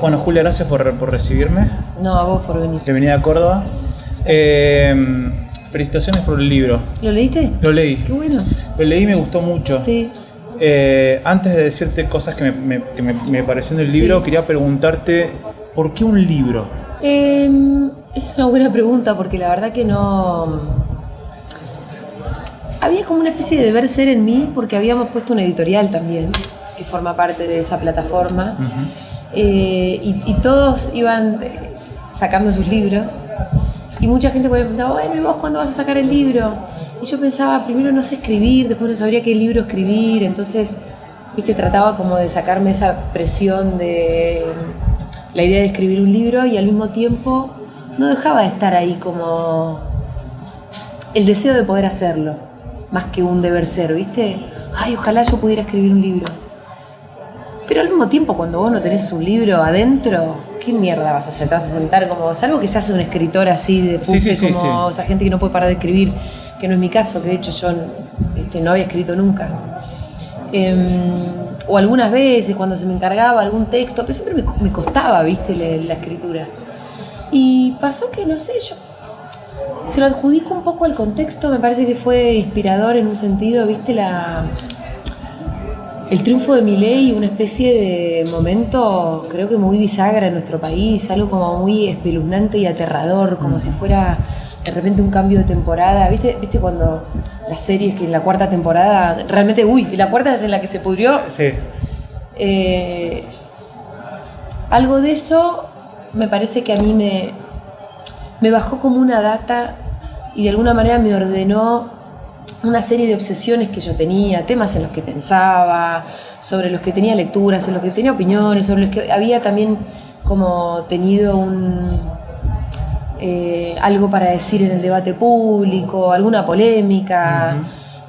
Bueno, Julia, gracias por recibirme. No, a vos por venir. Bienvenida a Córdoba. Felicitaciones por el libro. ¿Lo leíste? Lo leí. Qué bueno. Lo leí y me gustó mucho. Sí. Antes de decirte cosas que me parecieron del libro, quería preguntarte, ¿por qué un libro? Es una buena pregunta porque la verdad que no... Había como una especie de deber ser en mí porque habíamos puesto una editorial también que forma parte de esa plataforma. Uh-huh. Y todos iban sacando sus libros y mucha gente me preguntaba, bueno, ¿y vos cuándo vas a sacar el libro? Y yo pensaba, primero no sé escribir, después no sabría qué libro escribir, entonces, viste, trataba como de sacarme esa presión de la idea de escribir un libro y al mismo tiempo no dejaba de estar ahí como el deseo de poder hacerlo, más que un deber ser, viste, ay, ojalá yo pudiera escribir un libro. Pero al mismo tiempo, cuando vos no tenés un libro adentro, ¿qué mierda vas a hacer? Te vas a sentar como, salvo que seas un escritor así de pupe, como esa gente que no puede parar de escribir, que no es mi caso, que de hecho yo no había escrito nunca. O algunas veces cuando se me encargaba algún texto, pero siempre me costaba, viste, la escritura. Y pasó que, no sé, yo se lo adjudico un poco al contexto, me parece que fue inspirador en un sentido, viste, el triunfo de Milei, una especie de momento, creo que muy bisagra en nuestro país, algo como muy espeluznante y aterrador, como si fuera de repente un cambio de temporada. ¿Viste cuando las series que en la cuarta temporada, realmente, la cuarta es en la que se pudrió? Sí. Algo de eso me parece que a mí me bajó como una data y de alguna manera me ordenó una serie de obsesiones que yo tenía, temas en los que pensaba, sobre los que tenía lecturas, sobre los que tenía opiniones, sobre los que había también como tenido algo para decir en el debate público, alguna polémica,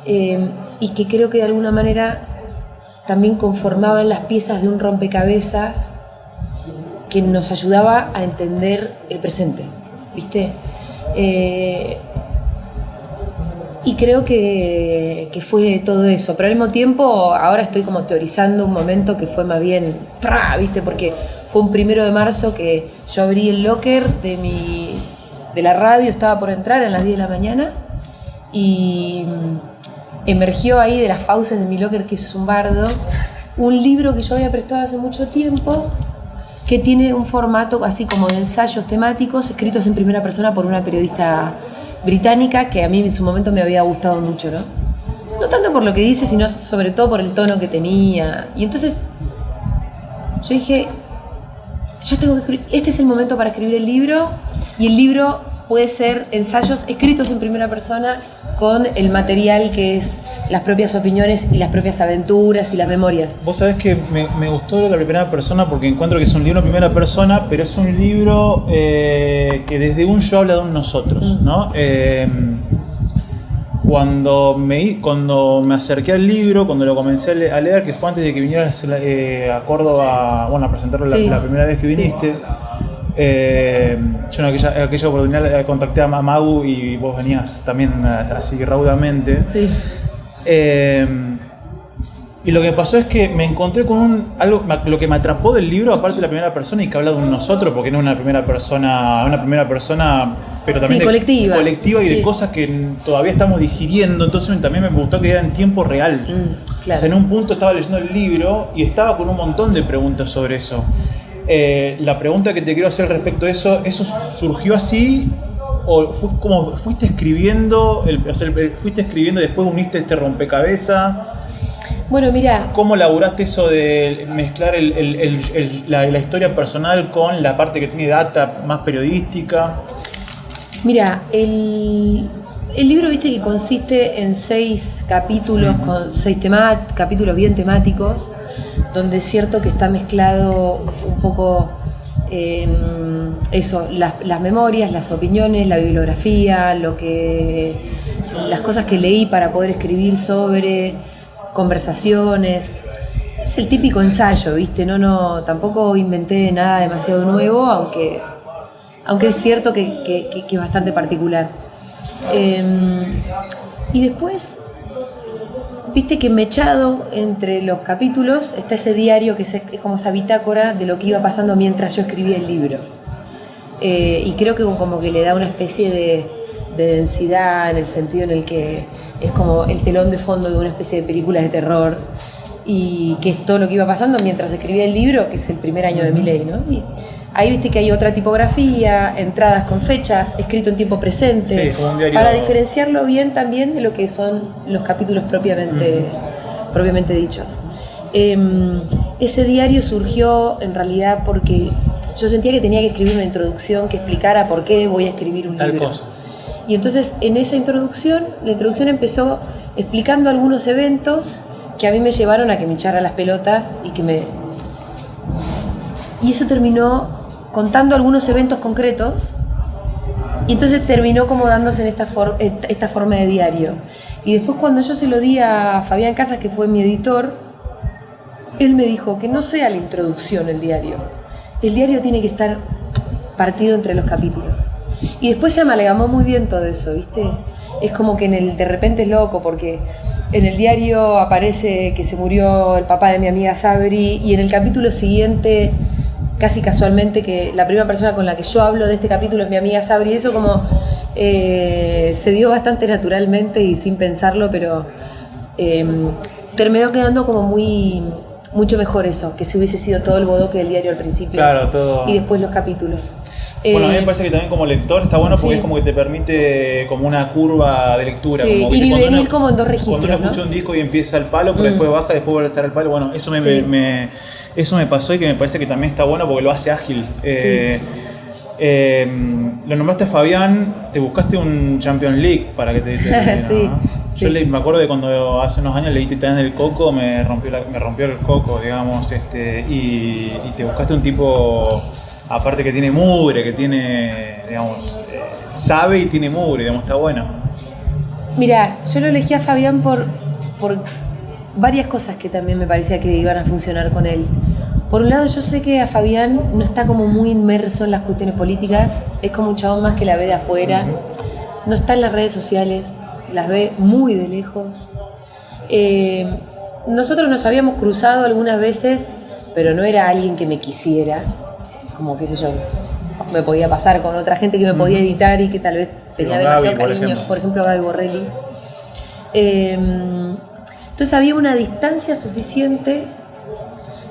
y que creo que de alguna manera también conformaban las piezas de un rompecabezas que nos ayudaba a entender el presente, ¿viste? Y creo que fue todo eso, pero al mismo tiempo ahora estoy como teorizando un momento que fue más bien, ¿viste? Porque fue un 1 de marzo que yo abrí el locker de la radio, estaba por entrar a las 10 de la mañana y emergió ahí de las fauces de mi locker, que es un bardo, un libro que yo había prestado hace mucho tiempo, que tiene un formato así como de ensayos temáticos escritos en primera persona por una periodista británica que a mí en su momento me había gustado mucho, ¿no? No tanto por lo que dice, sino sobre todo por el tono que tenía. Y entonces yo dije, yo tengo que escribir, este es el momento para escribir el libro, y el libro puede ser ensayos escritos en primera persona con el material que es las propias opiniones y las propias aventuras y las memorias. Vos sabés que me gustó la primera persona porque encuentro que es un libro en primera persona, pero es un libro que desde un yo habla de un nosotros, ¿no? Cuando me acerqué al libro, cuando lo comencé a leer, que fue antes de que vinieras a Córdoba, bueno, a presentarlo la primera vez que viniste, yo en aquella oportunidad contacté a Magu y vos venías también así raudamente. Sí. Y lo que pasó es que me encontré con lo que me atrapó del libro, aparte de la primera persona, y que habla de un nosotros, porque no es una primera persona, pero también colectiva y de cosas que todavía estamos digiriendo. Entonces también me gustó que era en tiempo real. Claro. O sea, en un punto estaba leyendo el libro y estaba con un montón de preguntas sobre eso. La pregunta que te quiero hacer respecto a ¿eso surgió así? ¿O fue como fuiste escribiendo y después uniste este rompecabezas? Bueno, mira, ¿cómo laburaste eso de mezclar la historia personal con la parte que tiene data más periodística? Mira, el libro, viste, que consiste en 6 capítulos, con 6 capítulos bien temáticos, donde es cierto que está mezclado un poco eso, las memorias, las opiniones, la bibliografía, las cosas que leí para poder escribir sobre, conversaciones. Es el típico ensayo, ¿viste? No, tampoco inventé nada demasiado nuevo, aunque es cierto que es bastante particular. Y después viste que mechado entre los capítulos está ese diario que es como esa bitácora de lo que iba pasando mientras yo escribía el libro. Y creo que como que le da una especie de densidad en el sentido en el que es como el telón de fondo de una especie de película de terror, y que es todo lo que iba pasando mientras escribía el libro, que es el primer año de Milei, ¿no? Y ahí viste que hay otra tipografía, entradas con fechas, escrito en tiempo presente, como un diario, para diferenciarlo bien también de lo que son los capítulos propiamente dichos. Ese diario surgió en realidad porque yo sentía que tenía que escribir una introducción que explicara por qué voy a escribir un libro. Cosa. Y entonces en esa introducción, la introducción empezó explicando algunos eventos que a mí me llevaron a que me echara las pelotas y eso terminó contando algunos eventos concretos, y entonces terminó como dándose en esta forma de diario. Y después, cuando yo se lo di a Fabián Casas, que fue mi editor, él me dijo que no sea la introducción el diario tiene que estar partido entre los capítulos. Y después se amalgamó muy bien todo eso, ¿viste? Es como que de repente es loco, porque en el diario aparece que se murió el papá de mi amiga Sabri, y en el capítulo siguiente, casi casualmente, que la primera persona con la que yo hablo de este capítulo es mi amiga Sabri. Eso como se dio bastante naturalmente y sin pensarlo, pero terminó quedando como mucho mejor eso, que si hubiese sido todo el bodoque del diario al principio. Claro, todo. Y después los capítulos. Bueno, a mí me parece que también como lector está bueno, porque es como que te permite como una curva de lectura. Sí, como ir y venir como en dos registros. Cuando uno escucha un disco y empieza el palo, pero después baja, después vuelve a estar el palo. Bueno, eso me pasó, y que me parece que también está bueno porque lo hace ágil. Lo nombraste a Fabián, te buscaste un Champions League para que te sí, ¿no? Yo me acuerdo de cuando hace unos años leí Titán del Coco, me rompió el coco, digamos, y te buscaste un tipo, aparte que tiene mugre, que tiene, digamos, sabe y tiene mugre, digamos, está bueno. Mira, yo lo elegí a Fabián por varias cosas que también me parecía que iban a funcionar con él. Por un lado, yo sé que a Fabián no está como muy inmerso en las cuestiones políticas, es como un chabón más que la ve de afuera, no está en las redes sociales, las ve muy de lejos. Nosotros nos habíamos cruzado algunas veces, pero no era alguien que me quisiera, como qué sé yo, me podía pasar con otra gente que me podía editar y que tal vez tenía demasiado cariño, por ejemplo Gaby Borrelli. Entonces había una distancia suficiente,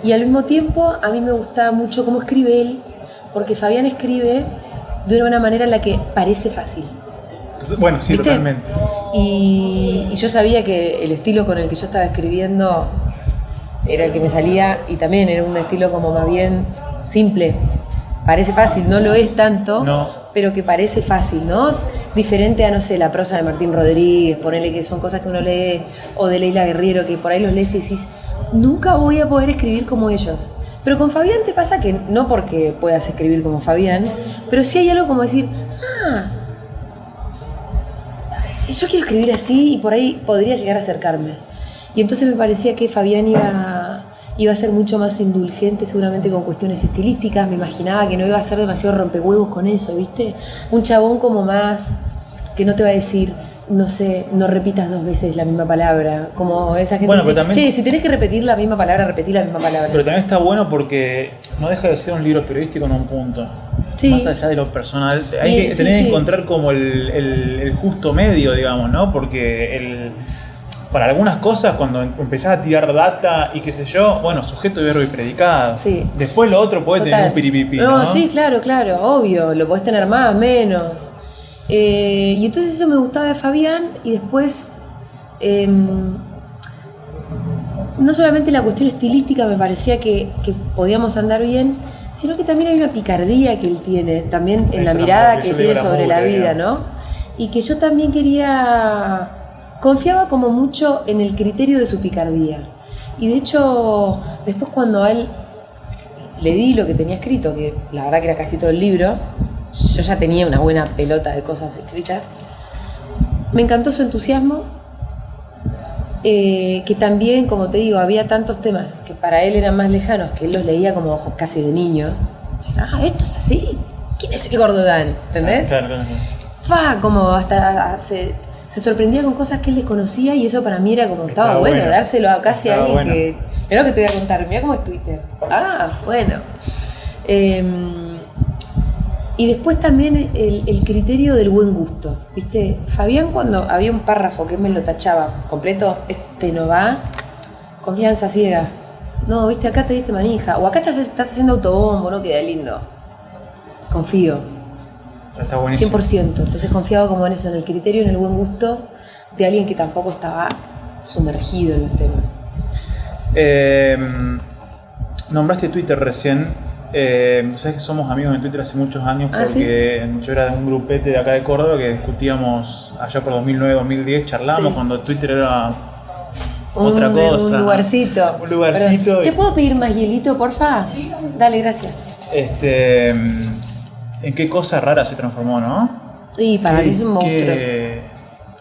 y al mismo tiempo a mí me gustaba mucho cómo escribe él, porque Fabián escribe de una manera en la que parece fácil. Bueno, sí, ¿viste? Totalmente. Y yo sabía que el estilo con el que yo estaba escribiendo era el que me salía, y también era un estilo como más bien simple. Parece fácil, no lo es tanto, pero que parece fácil, ¿no? Diferente a, no sé, la prosa de Martín Rodríguez, ponele, que son cosas que uno lee, o de Leila Guerriero, que por ahí los lees y decís, nunca voy a poder escribir como ellos. Pero con Fabián te pasa que, no porque puedas escribir como Fabián, pero sí hay algo como decir, yo quiero escribir así, y por ahí podría llegar a acercarme. Y entonces me parecía que Fabián iba a ser mucho más indulgente seguramente con cuestiones estilísticas. Me imaginaba que no iba a ser demasiado rompehuevos con eso, ¿viste? Un chabón como más, que no te va a decir, no sé, no repitas 2 veces la misma palabra, como esa gente dice, también, che, si tenés que repetir la misma palabra, repetí la misma palabra. Pero también está bueno porque no deja de ser un libro periodístico en un punto. Sí. Más allá de lo personal, hay que tener que encontrar como el justo medio, digamos, ¿no? Porque para algunas cosas, cuando empezás a tirar data y qué sé yo, bueno, sujeto, verbo y predicado. Sí. Después lo otro puede tener un piripipi, ¿no? Sí, claro, obvio, lo podés tener más, menos. Y entonces eso me gustaba de Fabián, y después no solamente la cuestión estilística me parecía que podíamos andar bien, sino que también hay una picardía que él tiene, también en la mirada que tiene sobre la vida, ¿no? Y que yo también confiaba como mucho en el criterio de su picardía. Y de hecho, después cuando a él le di lo que tenía escrito, que la verdad que era casi todo el libro, yo ya tenía una buena pelota de cosas escritas, me encantó su entusiasmo, que también, como te digo, había tantos temas que para él eran más lejanos, que él los leía como ojos casi de niño. Decía, esto es así, ¿quién es el Gordo Dan? ¿Entendés? Claro. Como hasta se sorprendía con cosas que él desconocía y eso para mí era como, estaba bueno, dárselo a casi a alguien que... Mirá lo que te voy a contar, mirá cómo es Twitter. Ah, bueno. Y después también el criterio del buen gusto, ¿viste? Fabián, cuando había un párrafo que me lo tachaba completo, este no va, confianza ciega. No, ¿viste? Acá te diste manija. O acá estás haciendo autobombo, no queda lindo. Confío. Está buenísimo. 100%. Entonces confiaba como en eso, en el criterio, en el buen gusto de alguien que tampoco estaba sumergido en los temas. Nombraste Twitter recién. Sabes que somos amigos en Twitter hace muchos años porque ¿sí? Yo era de un grupete de acá de Córdoba que discutíamos allá por 2009-2010, charlamos cuando Twitter era otra cosa. Un lugarcito. Un lugarcito. Pero, ¿te puedo pedir más hielito, porfa? Sí. Dale, gracias. ¿En qué cosa rara se transformó, no? Y para mí es un monstruo.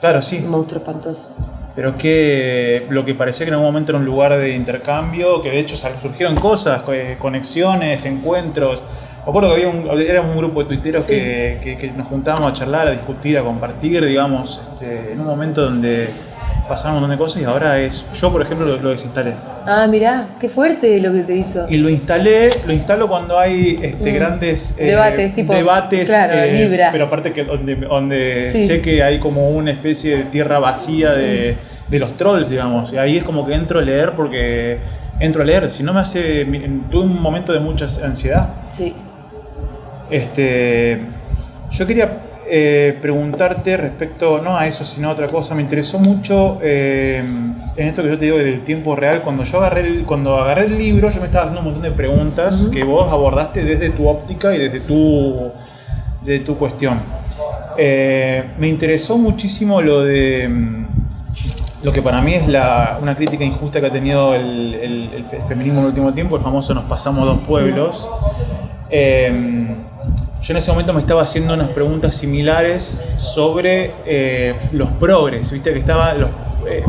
Claro, sí. Un monstruo espantoso. Pero que lo que parecía que en algún momento era un lugar de intercambio, que de hecho surgieron cosas, conexiones, encuentros. Me acuerdo que era un grupo de tuiteros que nos juntábamos a charlar, a discutir, a compartir, digamos, en un momento donde pasaron un montón de cosas y ahora yo por ejemplo lo desinstalé. Ah, mirá, qué fuerte lo que te hizo. Y lo instalo cuando hay grandes debates, claro, Libra. Pero aparte que donde sé que hay como una especie de tierra vacía de los trolls, digamos. Y ahí es como que entro a leer, si no me hace... Tuve un momento de mucha ansiedad. Sí. Yo quería preguntarte respecto, no a eso, sino a otra cosa. Me interesó mucho en esto que yo te digo del tiempo real. Cuando agarré el libro, yo me estaba haciendo un montón de preguntas que vos abordaste desde tu óptica y desde tu cuestión. Me interesó muchísimo lo que para mí es una crítica injusta que ha tenido el feminismo en el último tiempo, el famoso "nos pasamos dos pueblos". Yo en ese momento me estaba haciendo unas preguntas similares sobre los progres, viste que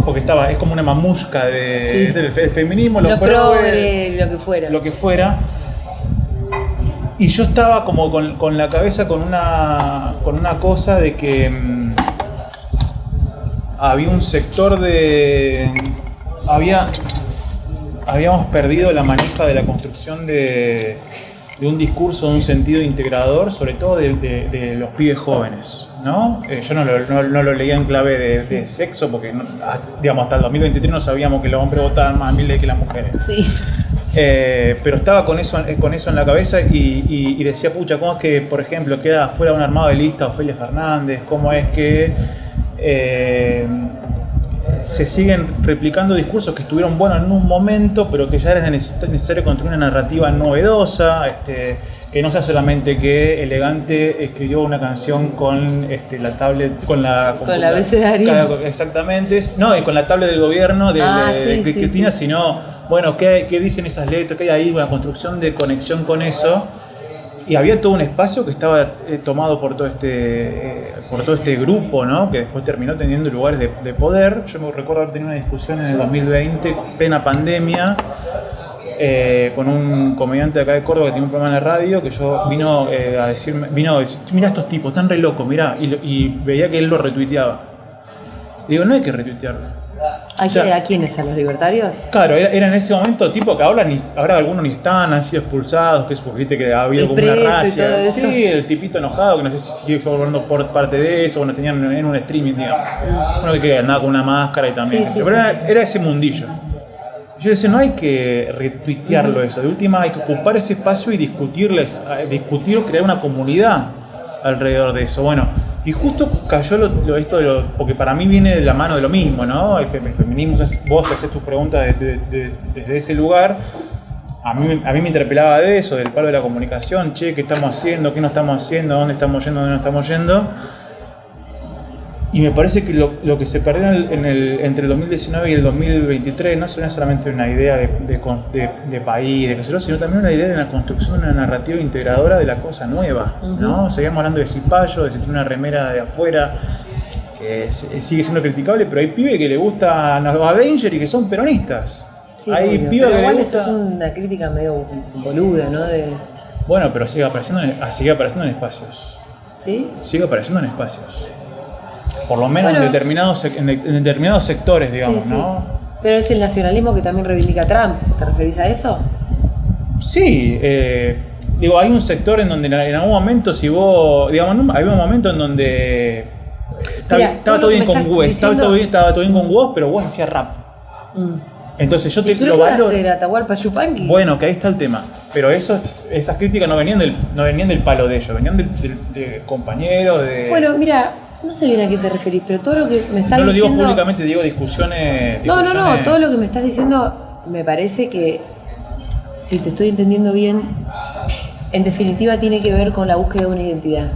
porque es como una mamushka del feminismo, los progres, lo que fuera. Y yo estaba como con la cabeza con una cosa de que había un sector habíamos perdido la manija de la construcción de un discurso, de un sentido integrador, sobre todo de los pibes jóvenes, ¿no? Yo no lo leía en clave de sexo, porque digamos, hasta el 2023 no sabíamos que los hombres votaban más miles que las mujeres. Sí. Pero estaba con eso en la cabeza y decía, pucha, ¿cómo es que, por ejemplo, queda fuera un armado de lista Ofelia Fernández? ¿Cómo es que se siguen replicando discursos que estuvieron buenos en un momento, pero que ya era necesario construir una narrativa novedosa, que no sea solamente que Elegante escribió una canción con la tablet, con la abecedario? Exactamente, no, y con la tablet del gobierno de Cristina, sino, bueno, ¿qué dicen esas letras? ¿Qué hay ahí? Una construcción de conexión con eso. Y había todo un espacio que estaba tomado por todo este grupo, ¿no? Que después terminó teniendo lugares de poder. Yo me recuerdo haber tenido una discusión en el 2020, plena pandemia, con un comediante de acá de Córdoba que tiene un programa en la radio, que vino a decir, mirá estos tipos, están re locos, mirá, y veía que él lo retuiteaba. Y digo, no hay que retuitearlo. ¿A quiénes? ¿A los libertarios? Claro, era en ese momento tipo que ahora algunos ni están, han sido expulsados, que es porque viste que ha habido como una racia. Sí, el tipito enojado, que no sé si sigue formando por parte de eso, bueno, tenían en un streaming, digamos. Uno que andaba con una máscara y también. Pero era ese mundillo. Yo decía, no hay que retuitearlo eso, de última hay que ocupar ese espacio y discutir, crear una comunidad alrededor de eso. Bueno, y justo cayó porque para mí viene de la mano de lo mismo, ¿no? El feminismo, vos haces tus preguntas desde ese lugar. A mí me interpelaba de eso, del palo de la comunicación, ¿qué estamos haciendo? ¿Qué no estamos haciendo? ¿Dónde estamos yendo? ¿Dónde no estamos yendo? Y me parece que lo que se perdió entre el 2019 y el 2023 no es solamente una idea de país, sino también una idea de una construcción de una narrativa integradora de la cosa nueva, ¿no? Seguimos hablando de cipallo, de sentir una remera de afuera, que sigue siendo criticable, pero hay pibes que le gustan los Avengers y que son peronistas. Sí, hay pibes pero igual eso es una crítica medio boluda, ¿no? Bueno, pero sigue apareciendo en espacios. ¿Sí? Sigue apareciendo en espacios. Por lo menos en determinados sectores, digamos, sí, sí. ¿no? Pero es el nacionalismo que también reivindica Trump. ¿Te referís a eso? Sí, hay un sector en donde en algún momento, si vos, digamos, había un momento en donde estaba todo bien con West, estaba todo bien con West, pero West hacía rap. Entonces yo lo valoro. ¿Qué hacer, Atahualpa Yupanqui? Bueno, que ahí está el tema. Pero esas críticas no venían del palo de ellos, venían de compañeros, de... Bueno, mira, no sé bien a qué te referís, pero todo lo que me estás diciendo... No lo digo públicamente, digo discusiones... No, todo lo que me estás diciendo me parece que, si te estoy entendiendo bien, en definitiva tiene que ver con la búsqueda de una identidad.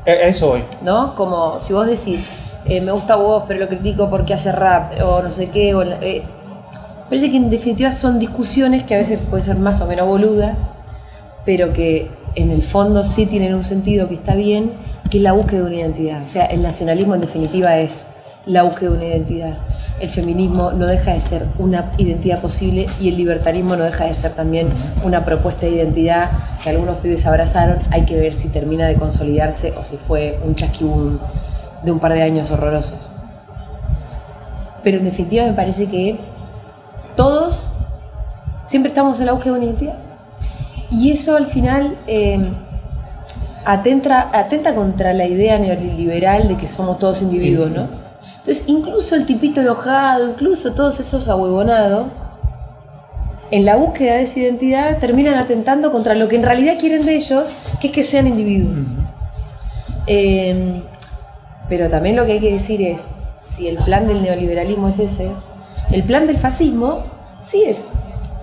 A eso voy. ¿No? Como si vos decís, me gusta vos, pero lo critico porque hace rap, o no sé qué, parece que en definitiva son discusiones que a veces pueden ser más o menos boludas, pero que en el fondo sí tienen un sentido que está bien, que es la búsqueda de una identidad. O sea, el nacionalismo en definitiva es la búsqueda de una identidad. El feminismo no deja de ser una identidad posible y el libertarismo no deja de ser también una propuesta de identidad que algunos pibes abrazaron. Hay que ver si termina de consolidarse o si fue un chasquibum de un par de años horrorosos. Pero en definitiva me parece que todos siempre estamos en la búsqueda de una identidad. Y eso al final atenta contra la idea neoliberal de que somos todos individuos, ¿no? Entonces, incluso el tipito enojado, incluso todos esos ahuevonados, en la búsqueda de esa identidad terminan atentando contra lo que en realidad quieren de ellos, que es que sean individuos. Pero también lo que hay que decir es, si el plan del neoliberalismo es ese, el plan del fascismo sí es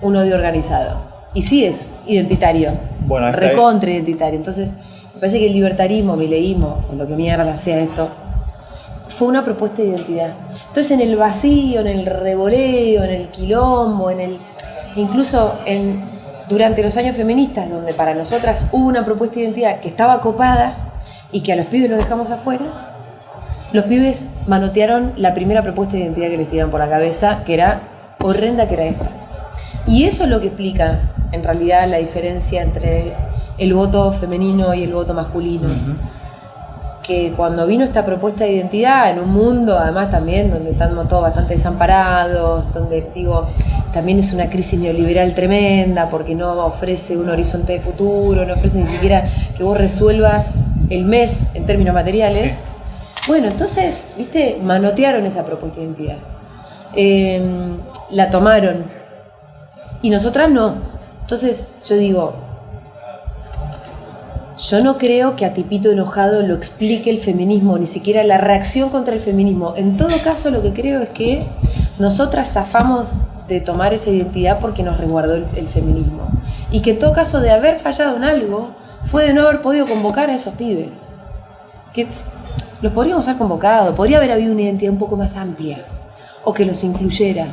un odio organizado y sí es identitario, recontra identitario. Entonces, me parece que el libertarismo, mileísmo, o lo que mierda sea esto, fue una propuesta de identidad. Entonces, en el vacío, en el revoleo, en el quilombo, incluso durante los años feministas, donde para nosotras hubo una propuesta de identidad que estaba copada y que a los pibes los dejamos afuera, los pibes manotearon la primera propuesta de identidad que les tiraron por la cabeza, que era horrenda, que era esta. Y eso es lo que explica, en realidad, la diferencia entre el voto femenino y el voto masculino. Que cuando vino esta propuesta de identidad, en un mundo, además también, donde estamos todos bastante desamparados, donde, también es una crisis neoliberal tremenda, porque no ofrece un horizonte de futuro, no ofrece ni siquiera que vos resuelvas el mes en términos materiales. Sí. Bueno, entonces, manotearon esa propuesta de identidad. La tomaron. Y nosotras no. Entonces, yo digo, yo no creo que a tipito enojado lo explique el feminismo, ni siquiera la reacción contra el feminismo. En todo caso, lo que creo es que nosotras zafamos de tomar esa identidad porque nos resguardó el feminismo. Y que en todo caso, de haber fallado en algo, fue de no haber podido convocar a esos pibes. Que los podríamos haber convocado, podría haber habido una identidad un poco más amplia, o que los incluyera,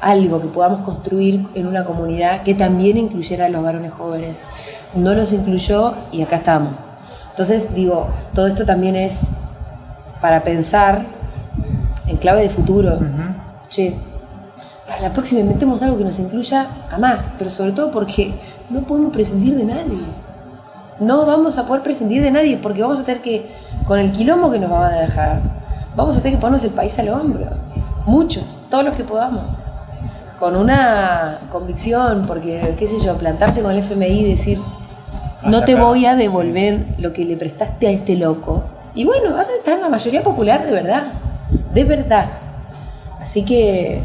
algo que podamos construir en una comunidad que también incluyera a los varones jóvenes. No los incluyó y acá estamos. Entonces, todo esto también es para pensar en clave de futuro. Che, para la próxima inventemos algo que nos incluya a más, pero sobre todo porque no podemos prescindir de nadie. No vamos a poder prescindir de nadie porque vamos a tener que, con el quilombo que nos van a dejar, vamos a tener que ponernos el país al hombro. Muchos, todos los que podamos. Con una convicción, porque, plantarse con el FMI y decir, no te voy a devolver lo que le prestaste a este loco. Y bueno, vas a estar en la mayoría popular de verdad. De verdad. Así que,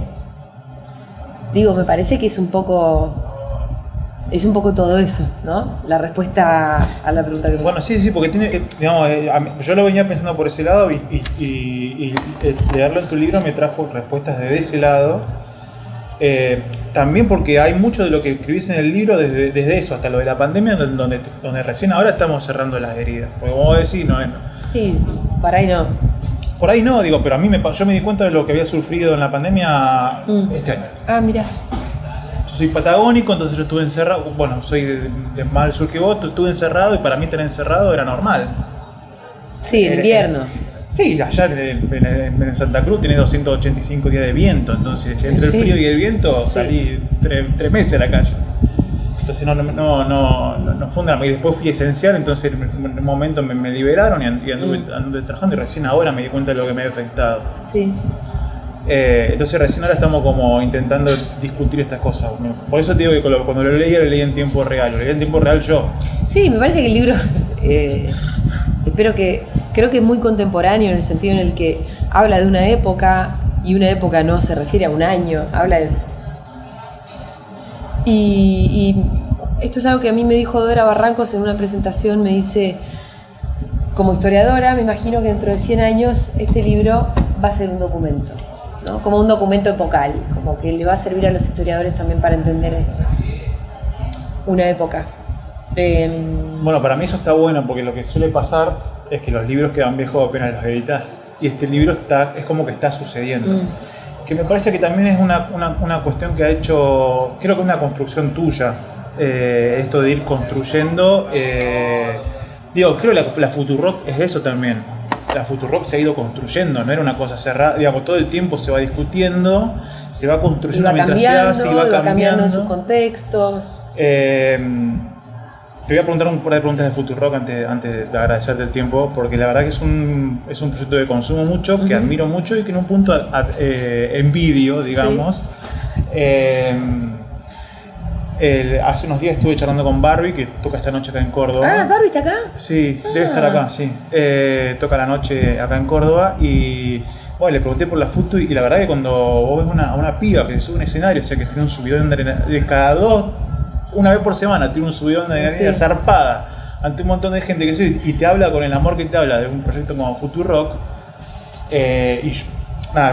me parece que es un poco todo eso, ¿no? La respuesta a la pregunta que me Bueno, sí, porque tiene, yo lo venía pensando por ese lado y leerlo en tu libro me trajo respuestas de ese lado. También porque hay mucho de lo que escribís en el libro desde eso, hasta lo de la pandemia, donde recién ahora estamos cerrando las heridas. Porque como vos decís, no. Sí, por ahí no. Por ahí no, pero a mí yo me di cuenta de lo que había sufrido en la pandemia este año. Ah, mira. Yo soy patagónico, entonces yo estuve encerrado. Bueno, soy de más al sur que vos, estuve encerrado y para mí estar encerrado era normal. Sí, en invierno. Sí, allá en Santa Cruz tenés 285 días de viento, entonces entre el frío y el viento salí 3 meses a la calle. Entonces no fue y después fui esencial, entonces en un momento me liberaron y anduve trabajando y recién ahora me di cuenta de lo que me había afectado. Sí. Entonces recién ahora estamos como intentando discutir estas cosas. Por eso te digo que cuando lo leí en tiempo real, lo leí en tiempo real yo. Sí, me parece que el libro, creo que es muy contemporáneo en el sentido en el que habla de una época, y una época no se refiere a un año, habla de... Y esto es algo que a mí me dijo Dora Barrancos en una presentación, me dice, como historiadora, me imagino que dentro de 100 años este libro va a ser un documento, ¿no? Como un documento epocal, como que le va a servir a los historiadores también para entender una época. Bueno, para mí eso está bueno, porque lo que suele pasar es que los libros quedan viejos apenas los editas, y este libro es como que está sucediendo. Que me parece que también es una cuestión que ha hecho, creo que una construcción tuya, esto de ir construyendo. Creo que la Futurock es eso también. La Futurock se ha ido construyendo, no era una cosa cerrada, digamos, todo el tiempo se va discutiendo, se va construyendo mientras se hace y va cambiando en sus contextos. Te voy a preguntar un par de preguntas de Futurock antes de agradecerte el tiempo, porque la verdad que es un proyecto que consumo mucho, que admiro mucho y que en un punto envidio, digamos. Sí. Hace unos días estuve charlando con Barbie, que toca esta noche acá en Córdoba. Ah, ¿Barbie está acá? Sí, debe estar acá, sí. Toca la noche acá en Córdoba y bueno, le pregunté por la Futu y la verdad que cuando vos ves una piba que sube un escenario, o sea que tiene un subidón de una vez por semana tiene un subidón de adrenalina zarpada ante un montón de gente que sube y te habla con el amor que te habla de un proyecto como Futurock.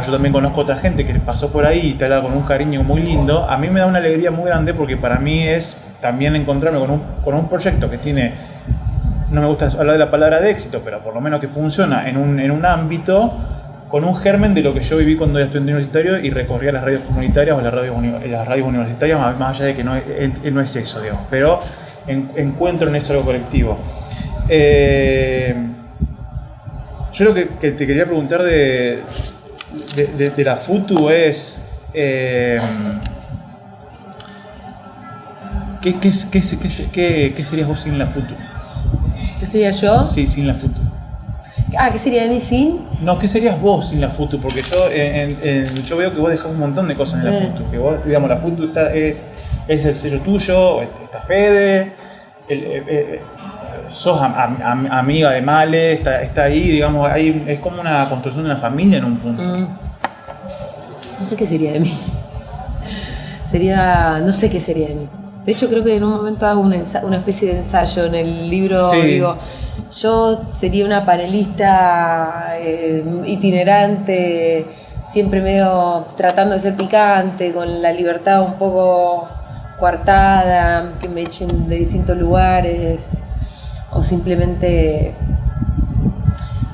Yo también conozco a otra gente que pasó por ahí y te habla con un cariño muy lindo. A mí me da una alegría muy grande porque para mí es también encontrarme con un proyecto que tiene, no me gusta hablar de la palabra de éxito, pero por lo menos que funciona en un ámbito con un germen de lo que yo viví cuando era estudiante universitario y recorría las radios comunitarias o las radios universitarias, más allá de que no es eso, digamos, pero encuentro en eso algo colectivo. Yo lo que te quería preguntar de la Futu es ¿qué serías vos sin la Futu? ¿Qué sería yo? Sí, sin la Futu. ¿Qué sería de mí sin? No, ¿qué serías vos sin la Futu? Porque yo veo que vos dejás un montón de cosas en la Futu. Que vos, digamos, la Futu es el sello tuyo, está Fede, sos amiga de Male, está ahí, digamos, es como una construcción de una familia en un punto. No sé qué sería de mí. No sé qué sería de mí. De hecho, creo que en un momento hago una especie de ensayo en el libro, digo, yo sería una panelista itinerante, siempre medio tratando de ser picante, con la libertad un poco coartada, que me echen de distintos lugares, o simplemente,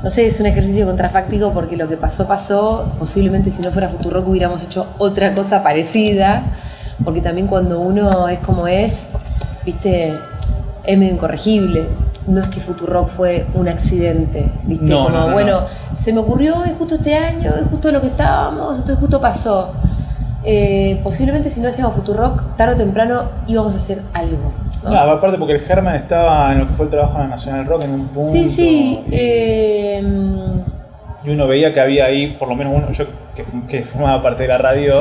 no sé, es un ejercicio contrafáctico porque lo que pasó, posiblemente si no fuera Futurock hubiéramos hecho otra cosa parecida, porque también cuando uno es como es, viste, es medio incorregible. No es que Futurock fue un accidente, ¿viste? No. Se me ocurrió, es justo este año, es justo lo que estábamos, entonces justo pasó. Posiblemente si no hacíamos Futurock, tarde o temprano íbamos a hacer algo, ¿no? No, aparte porque el germen estaba en lo que fue el trabajo en la Nacional Rock en un punto. Sí. Y uno veía que había ahí, por lo menos uno, yo que formaba parte de la radio,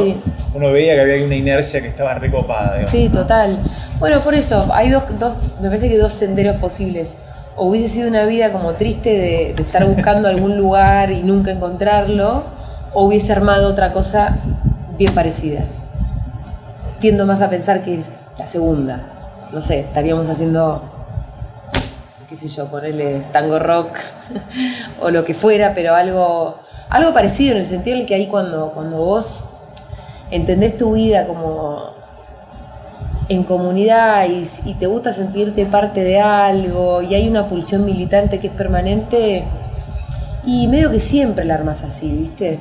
uno veía que había ahí una inercia que estaba recopada, digamos. Sí, total. Bueno, por eso, hay me parece que dos senderos posibles. O hubiese sido una vida como triste de estar buscando algún lugar y nunca encontrarlo, o hubiese armado otra cosa bien parecida. Tiendo más a pensar que es la segunda. No sé, estaríamos haciendo, qué sé yo, ponerle tango rock o lo que fuera, pero algo parecido en el sentido en el que ahí cuando vos entendés tu vida como en comunidad y te gusta sentirte parte de algo y hay una pulsión militante que es permanente y medio que siempre la armás así, ¿viste?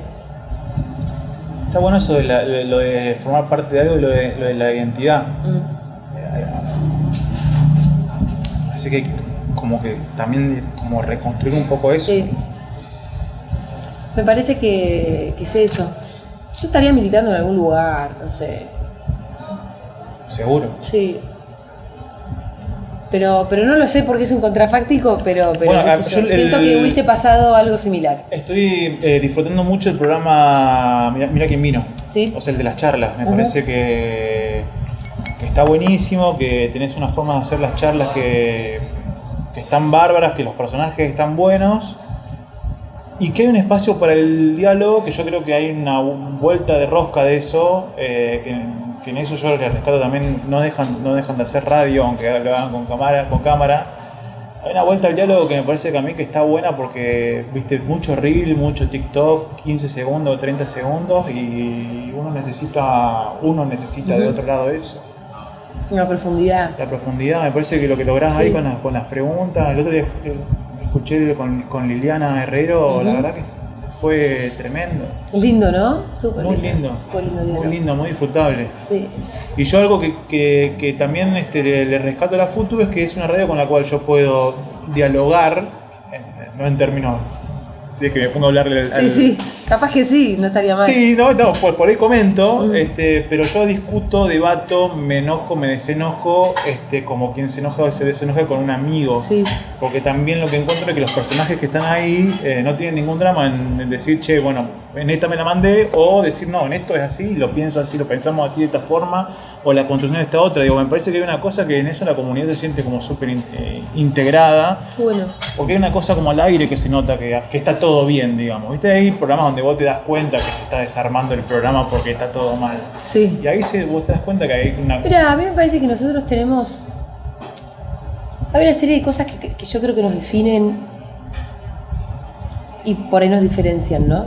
Está bueno eso de lo de formar parte de algo y lo de la identidad. Así que como que también como reconstruir un poco eso. Sí. Me parece que es eso. Yo estaría militando en algún lugar, no sé. ¿Seguro? Sí. Pero no lo sé porque es un contrafáctico, pero bueno, siento que hubiese pasado algo similar. Estoy disfrutando mucho el programa Mira quién vino. ¿Sí? O sea, el de las charlas. Me parece que está buenísimo, que tenés una forma de hacer las charlas que están bárbaras, que los personajes están buenos y que hay un espacio para el diálogo, que yo creo que hay una vuelta de rosca de eso, que en eso yo les rescato también, no dejan de hacer radio, aunque lo hagan con cámara. Hay una vuelta al diálogo que me parece que a mí que está buena porque, viste, mucho reel, mucho TikTok, 15 segundos, 30 segundos y uno necesita de otro lado eso. Una profundidad. La profundidad, me parece que lo que lográs ahí con las preguntas. El otro día escuché con Liliana Herrero, la verdad que fue tremendo. Lindo, ¿no? Súper muy lindo. Muy lindo, muy disfrutable. Sí. Y yo algo que también le rescato a la Futu es que es una radio con la cual yo puedo dialogar, no en términos de que me pongo a hablarle Sí, capaz que sí, no estaría mal. Sí, no, por ahí comento, pero yo discuto, debato, me enojo, me desenojo, como quien se enoja o se desenoja con un amigo. Sí. Porque también lo que encuentro es que los personajes que están ahí no tienen ningún drama en decir, che, bueno, en esta me la mandé, o decir, no, en esto es así, lo pienso así, lo pensamos así de esta forma, o la construcción de esta otra. Digo, me parece que hay una cosa que en eso la comunidad se siente como súper integrada. Bueno. Porque hay una cosa como al aire que se nota que está todo bien, digamos. ¿Viste? Hay programas donde vos te das cuenta que se está desarmando el programa porque está todo mal. Sí. Y ahí vos te das cuenta que hay una... Mira, a mí me parece que nosotros tenemos... Hay una serie de cosas que yo creo que nos definen y por ahí nos diferencian, ¿no?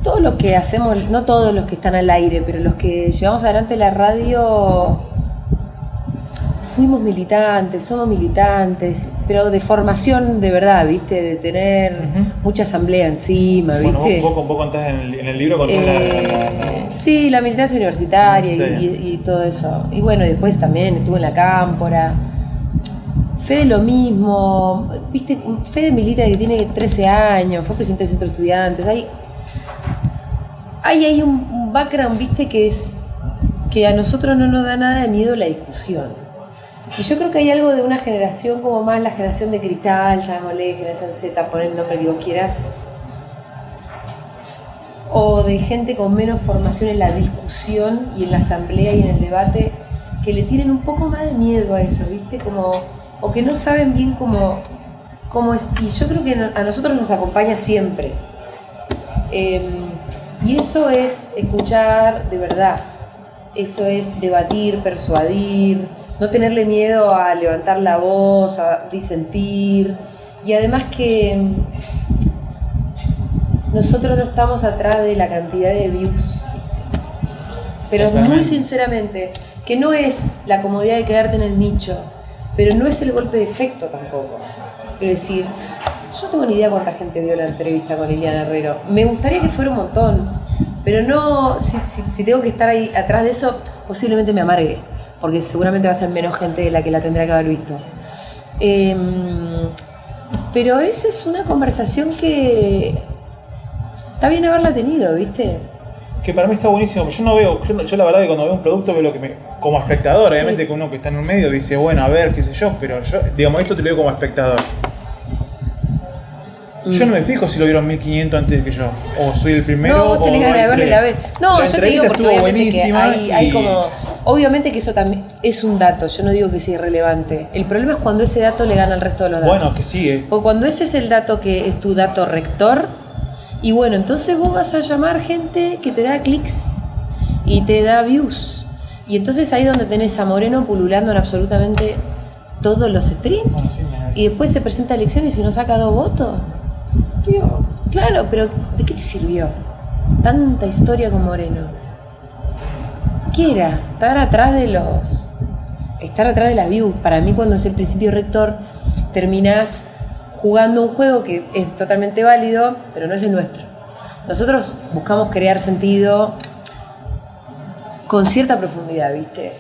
Todo lo que hacemos, no todos los que están al aire, pero los que llevamos adelante la radio, fuimos militantes, somos militantes, pero de formación de verdad, ¿viste? De tener mucha asamblea encima, ¿viste? Bueno, vos contás en el libro, contás Sí, la militancia universitaria y todo eso. Y bueno, después también estuve en la Cámpora. Fede lo mismo, ¿viste? Fede milita que tiene 13 años, fue presidente del centro de estudiantes. Hay un background, ¿viste? Que a nosotros no nos da nada de miedo la discusión. Y yo creo que hay algo de una generación como más la generación de cristal, llamémosle generación Z, pon el nombre que vos quieras, o de gente con menos formación en la discusión y en la asamblea y en el debate, que le tienen un poco más de miedo a eso, ¿viste? O que no saben bien cómo es. Y yo creo que a nosotros nos acompaña siempre. Y eso es escuchar de verdad. Eso es debatir, persuadir, no tenerle miedo a levantar la voz, a disentir. Y además que nosotros no estamos atrás de la cantidad de views, ¿viste? Pero muy sinceramente, que no es la comodidad de quedarte en el nicho, pero no es el golpe de efecto tampoco. Quiero decir, yo no tengo ni idea cuánta gente vio la entrevista con Liliana Herrero. Me gustaría que fuera un montón, pero no, si tengo que estar ahí atrás de eso, posiblemente me amargue, porque seguramente va a ser menos gente de la que la tendrá que haber visto. Pero esa es una conversación que está bien haberla tenido, ¿viste? Que para mí está buenísimo. Yo la verdad que cuando veo un producto veo lo que como espectador, obviamente que uno que está en un medio dice, bueno, a ver, qué sé yo, pero yo, digamos, esto te lo digo como espectador. Yo no me fijo si lo vieron 1500 antes que yo, o soy el primero. No, vos tenés ganas de verle la vez. No, yo te digo porque obviamente que hay como... Obviamente que eso también es un dato, yo no digo que sea irrelevante. El problema es cuando ese dato le gana al resto de los datos. Bueno, que sí, O cuando ese es el dato que es tu dato rector, y bueno, entonces vos vas a llamar gente que te da clics y te da views. Y entonces ahí es donde tenés a Moreno pululando en absolutamente todos los streams. Y después se presenta a elecciones y no saca 2 votos. Digo, claro, pero ¿de qué te sirvió tanta historia con Moreno? ¿Qué era? Estar atrás de las views. Para mí, cuando es el principio rector, terminás jugando un juego que es totalmente válido, pero no es el nuestro. Nosotros buscamos crear sentido con cierta profundidad, ¿viste?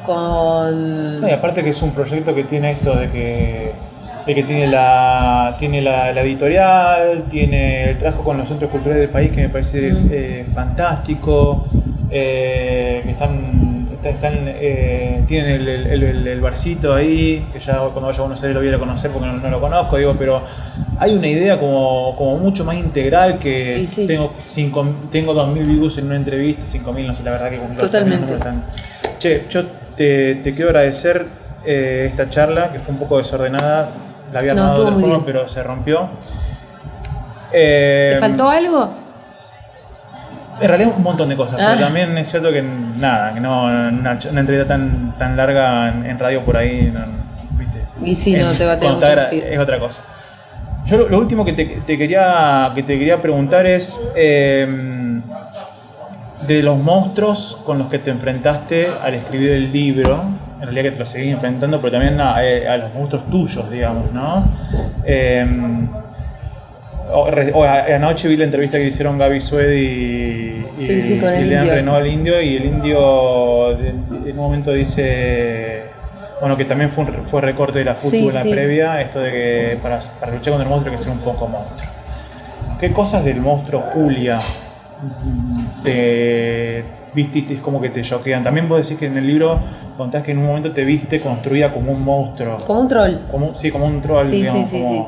Y aparte que es un proyecto que tiene esto de que tiene la editorial, tiene el trabajo con los centros culturales del país, que me parece fantástico, que están tienen el barcito ahí, que ya cuando vaya a Buenos Aires lo voy a conocer porque no lo conozco, digo, pero hay una idea como mucho más integral que sí. Tengo 2.000 views en una entrevista, 5.000, no sé, la verdad que totalmente. Che, yo te quiero agradecer esta charla, que fue un poco desordenada, la había tomado de forma, pero se rompió. ¿Te faltó algo? En realidad un montón de cosas, pero también es cierto que nada, que no una entrevista tan larga en radio por ahí, ¿viste? Y sí, no te va a tener mucho sentido. Es otra cosa. Yo lo último que te quería preguntar es de los monstruos con los que te enfrentaste al escribir el libro, en realidad que te los seguís enfrentando, pero también a los monstruos tuyos, digamos, ¿no? Anoche vi la entrevista que hicieron Gaby Sued y Leandro Renó al Indio, y el Indio en un momento dice, bueno, que también fue recorte de la fútbol la previa, esto de que para luchar contra el monstruo hay que ser un poco monstruo. ¿Qué cosas del monstruo Julia te viste como que te choquean? También vos decís que en el libro contás que en un momento te viste construida como un monstruo. Como un troll. Como un troll, digamos, sí.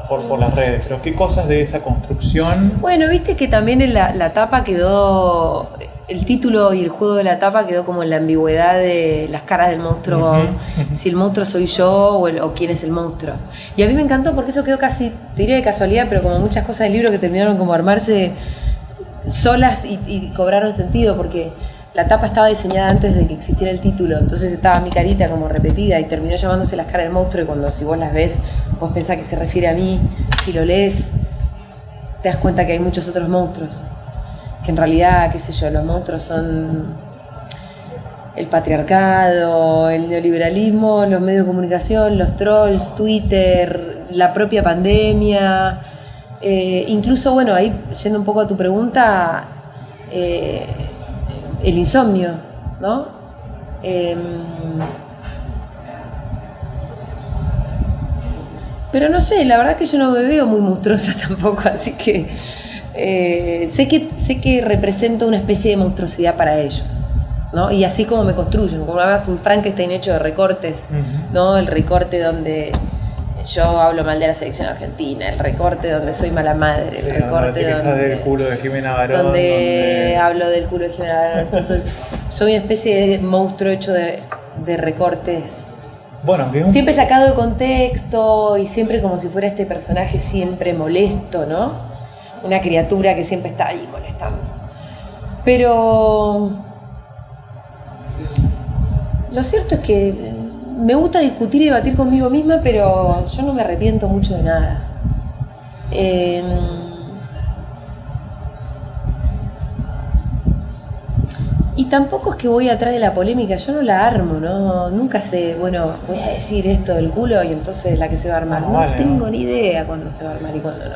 Por las redes, pero ¿qué cosas de esa construcción? Bueno, viste que también en la tapa quedó, el título y el juego de la tapa quedó como en la ambigüedad de las caras del monstruo, si el monstruo soy yo o quién es el monstruo. Y a mí me encantó porque eso quedó casi, te diría de casualidad, pero como muchas cosas del libro que terminaron como armarse solas y cobraron sentido, porque la tapa estaba diseñada antes de que existiera el título, entonces estaba mi carita como repetida y terminó llamándose Las caras del monstruo, y cuando si vos las ves, vos pensás que se refiere a mí, si lo lees, te das cuenta que hay muchos otros monstruos, que en realidad, qué sé yo, los monstruos son el patriarcado, el neoliberalismo, los medios de comunicación, los trolls, Twitter, la propia pandemia, incluso, bueno, ahí yendo un poco a tu pregunta, el insomnio, ¿no? Pero no sé, la verdad es que yo no me veo muy monstruosa tampoco, así que sé que represento una especie de monstruosidad para ellos, ¿no? Y así como me construyen, como hagas un Frankenstein hecho de recortes, ¿no? El recorte donde yo hablo mal de la selección argentina, el recorte donde soy mala madre, el recorte donde del culo de Jimena Barón, donde hablo del culo de Jimena Barón. Entonces soy una especie de monstruo hecho de recortes, bueno, siempre sacado de contexto y siempre como si fuera este personaje siempre molesto, ¿no? Una criatura que siempre está ahí molestando. Pero lo cierto es que me gusta discutir y debatir conmigo misma, pero yo no me arrepiento mucho de nada. Y tampoco es que voy atrás de la polémica, yo no la armo, ¿no? Nunca sé, bueno, voy a decir esto del culo y entonces la que se va a armar. No tengo ni idea cuándo se va a armar y cuándo no.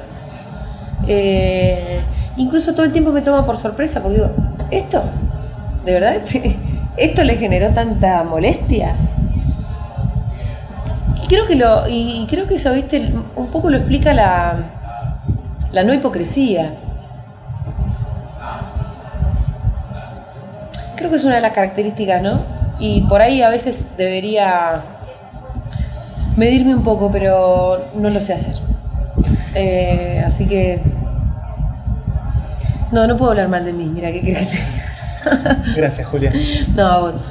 Incluso todo el tiempo me toma por sorpresa, porque digo, ¿esto? ¿De verdad? ¿Esto le generó tanta molestia? Y creo que eso, viste, un poco lo explica la no hipocresía. Creo que es una de las características, ¿no? Y por ahí a veces debería medirme un poco, pero no lo sé hacer. Así que no puedo hablar mal de mí, mira, ¿qué crees que te diga? Gracias, Julia. No, a vos.